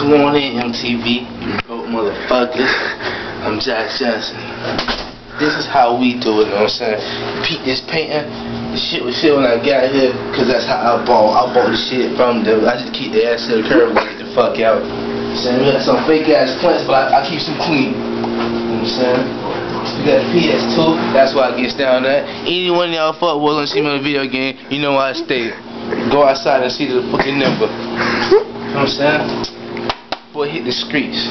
Come on in, MTV, you broke motherfuckers. I'm Josh Johnson. This is how we do it, you know what I'm saying? Pete this painting, the shit was shit when I got here, cause that's how I bought the shit from them. I just keep the ass to the curb and get the fuck out. So we got some fake ass plants, but I keep them clean. You know what I'm saying? We got the PS2, that's why it gets down there. Any one of y'all fuck will and see me on the video game, you know why I stay. Go outside and see the fucking number. You know what I'm saying? Boy, hit the streets. You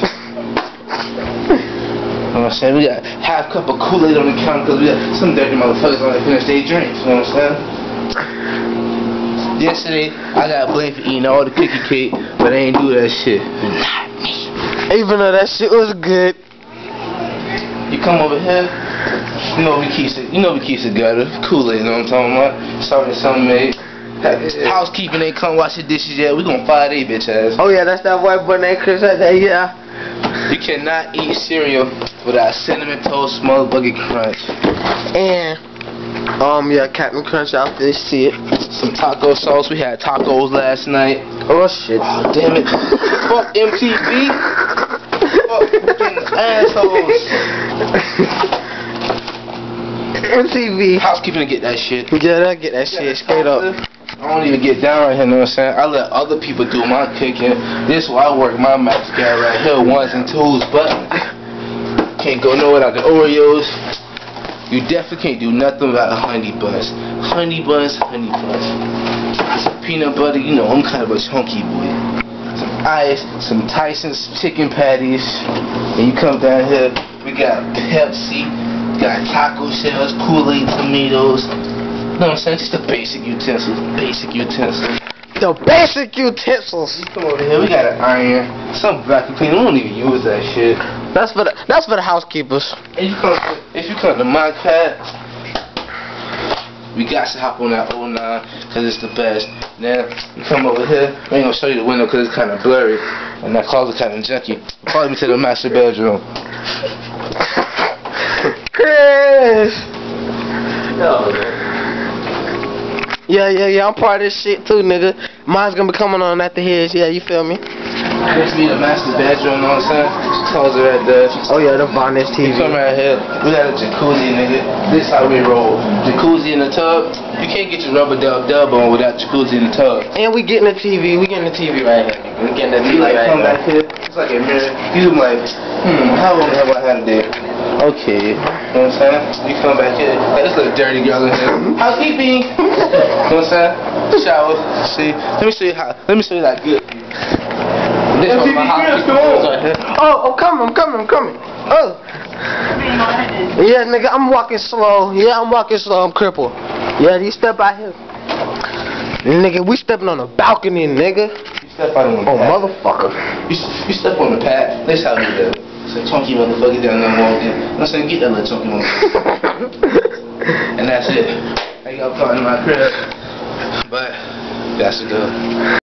know what I'm saying? We got half cup of Kool-Aid on the counter because we got some dirty motherfuckers on there finish their drinks. You know what I'm saying? Yesterday, I got blamed for eating all the cookie cake, but I ain't do that shit. Not me. Even though that shit was good. You come over here, you know we keep the gutter. Kool-Aid, you know what I'm talking about? Sorry, something made. Housekeeping ain't come wash the dishes yet. We gonna fire they bitch ass. Oh yeah, that's that white boy named Chris right there, yeah. You cannot eat cereal without Cinnamon Toast Motherfucking Crunch. And yeah, Captain Crunch outfit shit. Some taco sauce. We had tacos last night. Oh shit. Oh damn it. Fuck MTV. Fuck fucking assholes. MTV. Housekeeping to get that shit. Yeah, they'll get that shit straight up. I don't even get down right here, you know what I'm saying? I let other people do my cooking. This is why I work my max guy right here, 1s and 2s, but can't go nowhere without the Oreos. You definitely can't do nothing without honey buns. Honey buns, honey buns. Some peanut butter, you know, I'm kind of a chunky boy. Some ice, some Tyson's chicken patties. And you come down here, we got Pepsi, got taco shells, Kool-Aid, tomatoes. You know what I'm saying? Just the basic utensils. Basic utensils. The basic utensils. You come over here, we got an iron, some vacuum cleaner. We don't even use that shit. That's for the housekeepers. And if you come to my cat, we got to hop on that 09 because it's the best. Now you come over here, I ain't gonna show you the window because it's kind of blurry, and that closet kind of junky. Follow me to the master bedroom. Chris. Yeah, I'm part of this shit too, nigga. Mine's gonna be coming on after his, yeah, you feel me? This be the master bedroom, you know what I'm saying? Closet right there. Oh yeah, the Vonage TV. You come right here, we got a jacuzzi, nigga. This how we roll. Jacuzzi in the tub. You can't get your rubber dub on without jacuzzi in the tub. And we getting the TV, we getting the TV right here. We getting the TV like right come here. back here, it's like a mirror. You like, how long have I had a day? Okay, you know what I'm saying? You come back here, like this little dirty girl in here. Housekeeping. You know what I'm saying? Shower. See, let me show you that good. This one's my housekeeping right here. Oh, I'm coming. Oh. Yeah, nigga, I'm walking slow. Yeah, I'm crippled. Yeah, you step out here. Nigga, we stepping on the balcony, nigga. You step out on the pad. Motherfucker. You step on the pad. This how we do it. It's a chunky motherfucker down there walking. I'm saying, get that little chunky motherfucker. And that's it. I got caught in my crib. But that's the good.